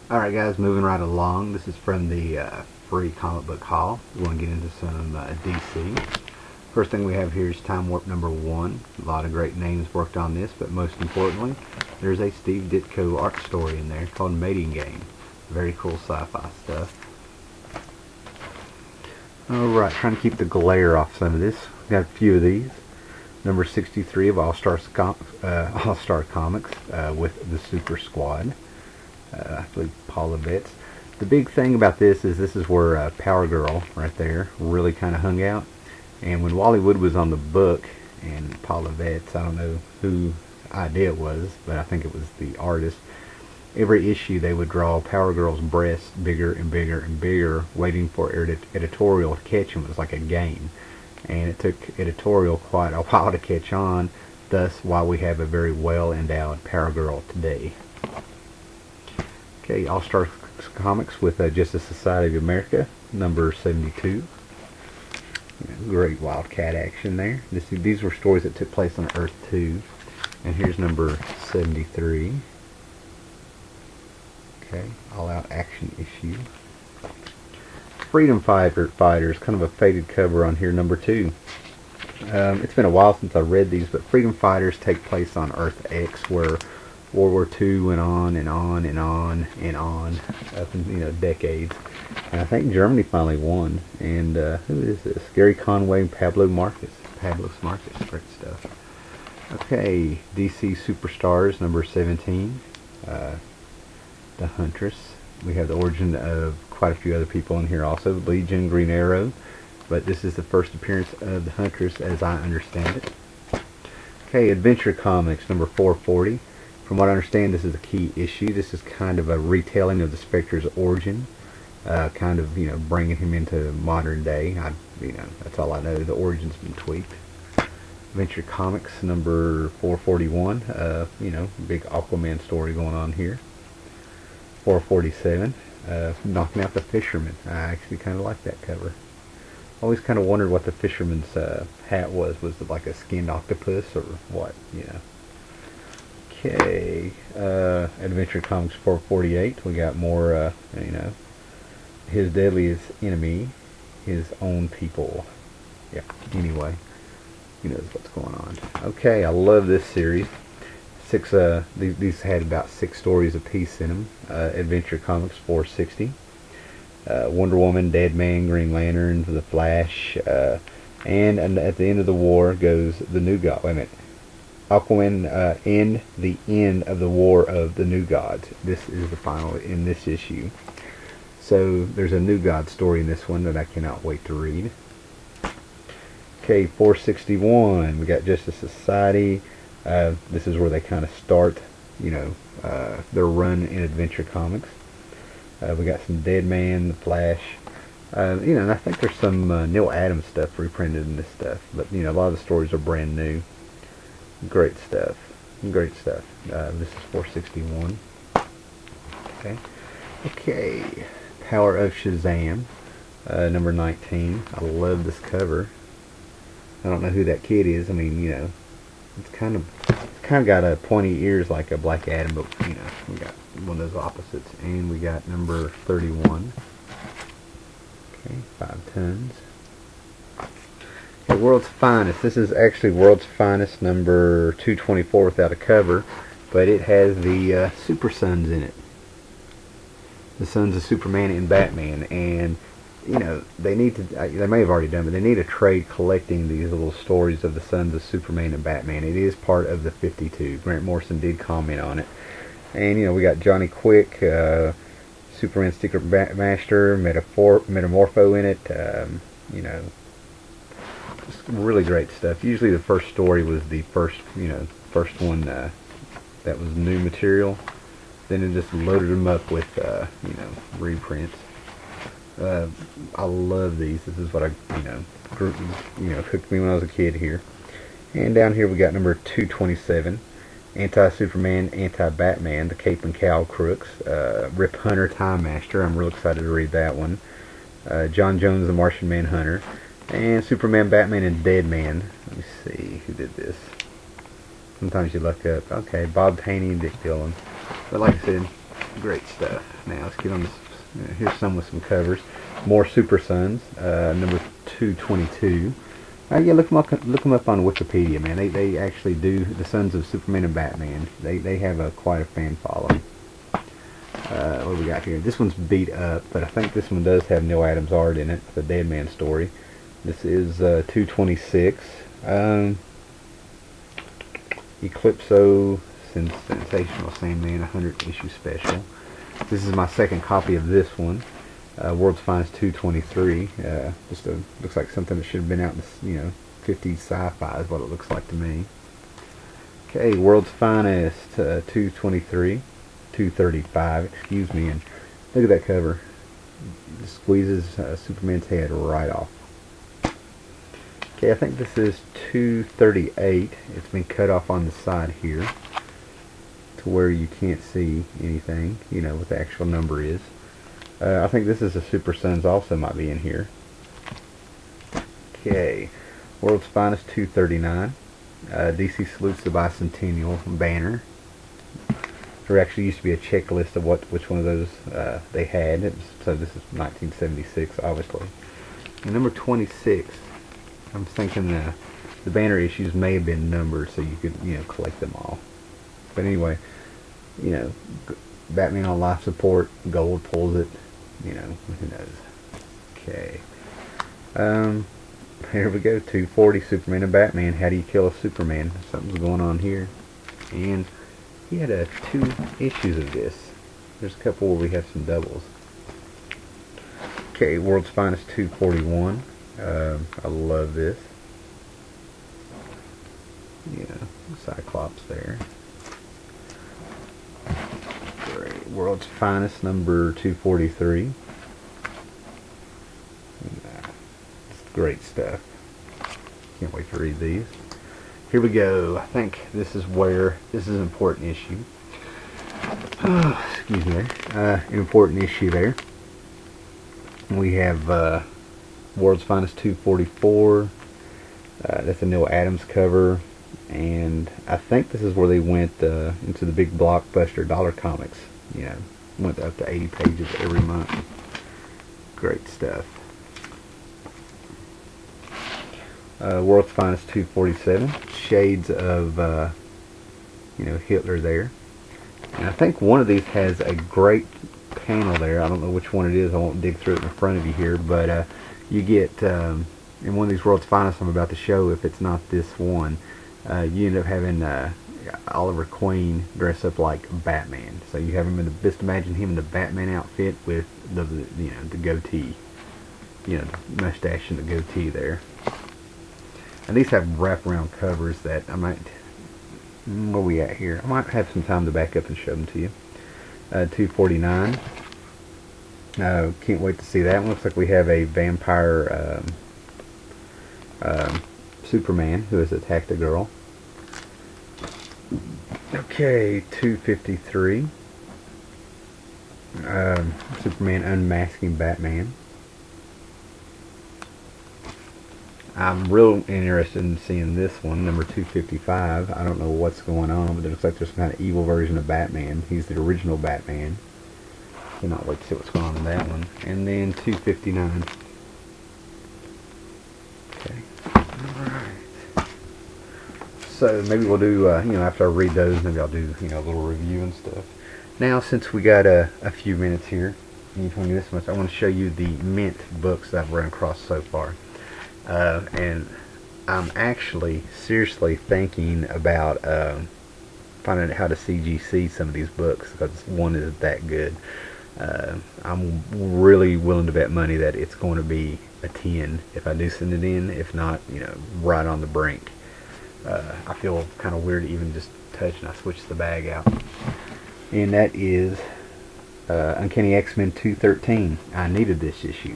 Alright guys, moving right along. This is from the free comic book haul. We're going to get into some DC. First thing we have here is Time Warp number 1. A lot of great names worked on this, but most importantly, there's a Steve Ditko art story in there called Mating Game. Very cool sci-fi stuff. Alright, trying to keep the glare off some of this. Got a few of these. Number 63 of All-Star Comics with the Super Squad. I believe Paula Betts. The big thing about this is where Power Girl right there really kind of hung out. And when Wally Wood was on the book and Paula Betts, I don't know who idea it was, but I think it was the artist. Every issue they would draw Power Girl's breasts bigger and bigger and bigger, waiting for editorial to catch them. It was like a game, and it took editorial quite a while to catch on. Thus, why we have a very well endowed Power Girl today. Okay, All-Star Comics with Justice Society of America, number 72. Great Wildcat action there. These were stories that took place on Earth 2. And here's number 73. Okay, all-out action issue. Freedom Fighters, kind of a faded cover on here, number 2. It's been a while since I read these, but Freedom Fighters take place on Earth X, where World War II went on and on and on and on, up in decades. And I think Germany finally won. And who is this? Gary Conway and Pablo Marcus. Great stuff. Okay, DC Superstars number 17. The Huntress. We have the origin of quite a few other people in here also. Legion, Green Arrow. But this is the first appearance of the Huntress as I understand it. Okay, Adventure Comics number 440. From what I understand, this is a key issue. This is kind of a retelling of the Spectre's origin, kind of bringing him into modern day. That's all I know. The origin's been tweaked. Adventure Comics number 441. Big Aquaman story going on here. 447. Knocking out the Fisherman. I actually kind of like that cover. Always kind of wondered what the Fisherman's hat was. Was it like a skinned octopus or what? Okay, Adventure Comics 448. We got more, his deadliest enemy, his own people. Yeah. Anyway, he knows what's going on. Okay, I love this series. These had about 6 stories apiece in them. Adventure Comics 460. Wonder Woman, Dead Man, Green Lantern, The Flash, and at the end of the war goes the New God. Wait a minute. Aquaman in the end of the War of the New Gods. This is the final in this issue. So there's a New God story in this one that I cannot wait to read. Okay, 461. We got Justice Society. This is where they kind of start, their run in Adventure Comics. We got some Dead Man, The Flash. And I think there's some Neil Adams stuff reprinted in this stuff. But a lot of the stories are brand new. Great stuff. This is 461. Okay. Power of Shazam, number 19. I love this cover. I don't know who that kid is. I mean, it's kind of got a pointy ears like a Black Adam, but we got one of those opposites. And we got number 31. Okay, 5 tons. Okay, World's Finest. This is actually World's Finest number 224 without a cover, but it has the Super Sons in it. The Sons of Superman and Batman, and they need to. They may have already done, but they need a trade collecting these little stories of the Sons of Superman and Batman. It is part of the 52. Grant Morrison did comment on it, and we got Johnny Quick, Superman Secret Master, Metamorpho in it. Just really great stuff. Usually the first story was the first one that was new material. Then it just loaded them up with reprints. I love these. This is what I hooked me when I was a kid here. And down here we got number 227, Anti-Superman, Anti-Batman, the Cape and Cowl Crooks, Rip Hunter, Time Master. I'm real excited to read that one. John Jones, the Martian Manhunter, and Superman, Batman, and Dead Man. Let me see who did this. Sometimes you look up. Okay, Bob Haney and Dick Dillon. But like I said, Great stuff. Now let's get on this. Here's some with some covers. More Super Sons, number 222. Yeah, look them up on Wikipedia, man. They actually do the Sons of Superman and Batman. They have quite a fan following. What do we got here? This one's beat up, but I think this one does have Neil Adams art in it. The Dead Man story. This is 226. Eclipso Sensational Sandman 100 issue special. This is my second copy of this one. World's Finest 223. Looks like something that should have been out in the 50s sci-fi is what it looks like to me. Okay, World's Finest 223, 235. Excuse me. And look at that cover. It squeezes Superman's head right off. Okay, I think this is 238. It's been cut off on the side here to where you can't see anything, what the actual number is. I think this is the Super Sons also might be in here. Okay, World's Finest 239. DC salutes the bicentennial banner. There actually used to be a checklist of which one of those they had. So this is 1976, obviously. And number 26. I'm thinking the banner issues may have been numbered so you could collect them all. But anyway, Batman on life support. Gold pulls it. Who knows? Okay. Here we go. 240 Superman and Batman. How do you kill a Superman? Something's going on here. And he had 2 issues of this. There's a couple where we have some doubles. Okay, World's Finest 241. I love this. Cyclops there. Great. World's Finest number 243. Great stuff. Can't wait to read these. Here we go. I think this is an important issue. Excuse me. An important issue there. We have World's Finest 244. That's a Neil Adams cover, and I think this is where they went into the big blockbuster dollar comics. Went up to 80 pages every month. Great stuff. World's Finest 247. Shades of Hitler there. And I think one of these has a great panel there. I don't know which one it is. I won't dig through it in front of you here, but you get in one of these World's Finest I'm about to show, if it's not this one, you end up having Oliver Queen dress up like Batman. So you have him just imagine him in the Batman outfit with the goatee, the mustache and the goatee there. And these have wraparound covers that I might, where are we at here? I might have some time to back up and show them to you. 249. Can't wait to see that one. Looks like we have a vampire Superman who has attacked a girl. Okay, 253. Superman unmasking Batman. I'm real interested in seeing this one, number 255. I don't know what's going on, but it looks like there's some kind of evil version of Batman. He's the original Batman. Cannot wait to see what's going on in that one. And then 259. Okay. Alright. So maybe we'll do, after I read those, maybe I'll do, a little review and stuff. Now, since we got a few minutes here, and you told me this much, I want to show you the mint books that I've run across so far. And I'm actually seriously thinking about finding out how to CGC some of these books, because one is that good. I'm really willing to bet money that it's going to be a 10 if I do send it in. If not, right on the brink. I feel kind of weird to even just touch, and I switched the bag out. And that is Uncanny X-Men 213. I needed this issue.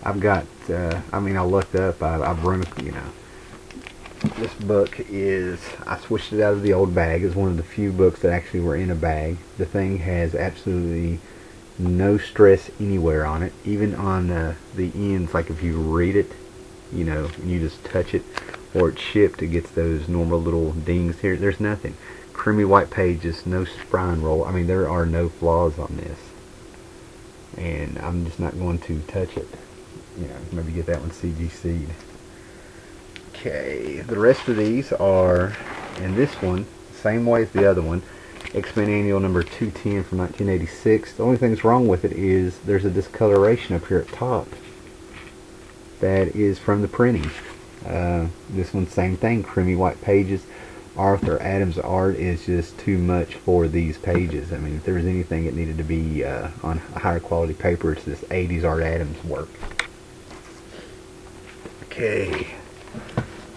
I've got, I looked up, I've run, this book is, I switched it out of the old bag. It's one of the few books that actually were in a bag. The thing has absolutely no stress anywhere on it, even on the ends. Like if you read it, and you just touch it, or it's shipped, it gets those normal little dings here. There's nothing. creamy white pages, no spine roll. I mean, there are no flaws on this, and I'm just not going to touch it. You know, maybe get that one CGC'd. Okay, the rest of these are, and this one, same way as the other one, X-Men Annual number 210 from 1986. The only thing that's wrong with it is there's a discoloration up here at top. That is from the printing. This one, same thing, creamy white pages. Arthur Adams' art is just too much for these pages. I mean, if there was anything it needed to be on a higher quality paper, it's this 80s Art Adams work. Okay.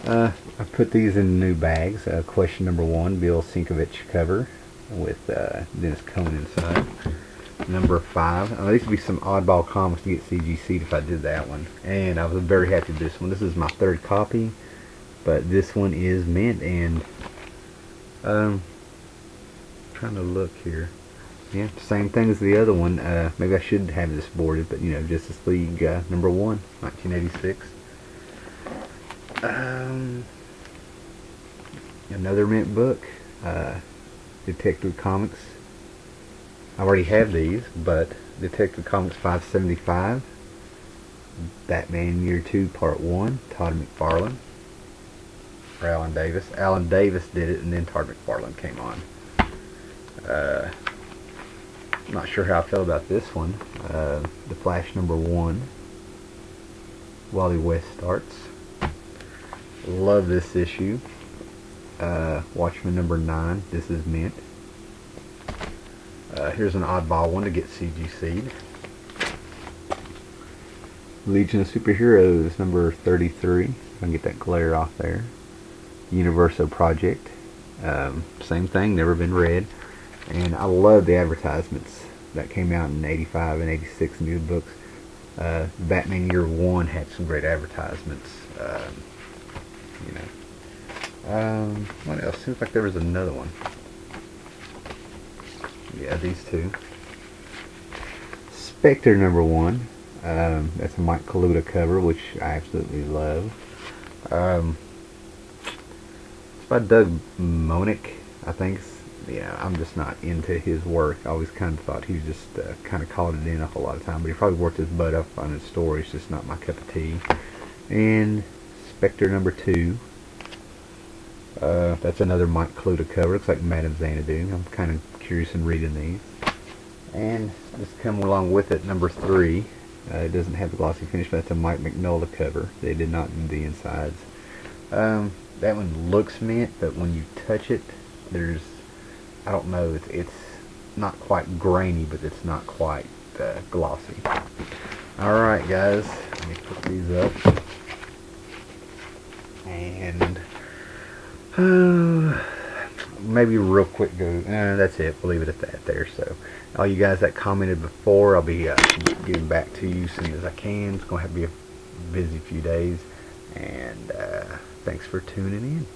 I put these in new bags. Question number 1, Bill Sienkiewicz cover with Dennis Cohn inside. Number 5. These would be some oddball comics to get CGC'd if I did that one. And I was very happy with this one. This is my 3rd copy, but this one is mint. And trying to look here. Yeah, same thing as the other one. Maybe I should have this boarded, but you know, Justice League number 1, 1986. Another mint book, Detective Comics. I already have these, but Detective Comics 575, Batman Year 2 Part 1, Todd McFarlane, or Alan Davis. Alan Davis did it, and then Todd McFarlane came on. Not sure how I feel about this one. The Flash number 1, Wally West starts. Love this issue. Watchmen number 9, this is mint. Here's an oddball one to get CGC'd. Legion of Superheroes number 33. If I can get that glare off there. Universo Project. Same thing, never been read. And I love the advertisements that came out in 85 and 86 new books. Batman Year 1 had some great advertisements. You know. What else? Seems like there was another one. Yeah, these two. Spectre number 1. That's a Mike Kaluta cover, which I absolutely love. It's by Doug Monick, I think. Yeah, I'm just not into his work. I always kind of thought he was just kind of called it in a whole lot of time, but he probably worked his butt up on his story. It's just not my cup of tea. And Spectre number 2. That's another Mike Kaluta cover. Looks like Madame Xanadu. I'm kind of curious in reading these. And just come along with it, number 3. It doesn't have the glossy finish, but that's a Mike Mignola cover. They did not do the insides. That one looks mint, but when you touch it, there's, I don't know, it's not quite grainy, but it's not quite glossy. Alright guys, let me put these up. And maybe real quick go, that's it, we'll leave it at that there. So all you guys that commented before, I'll be getting back to you as soon as I can. It's going to have to be a busy few days, and thanks for tuning in.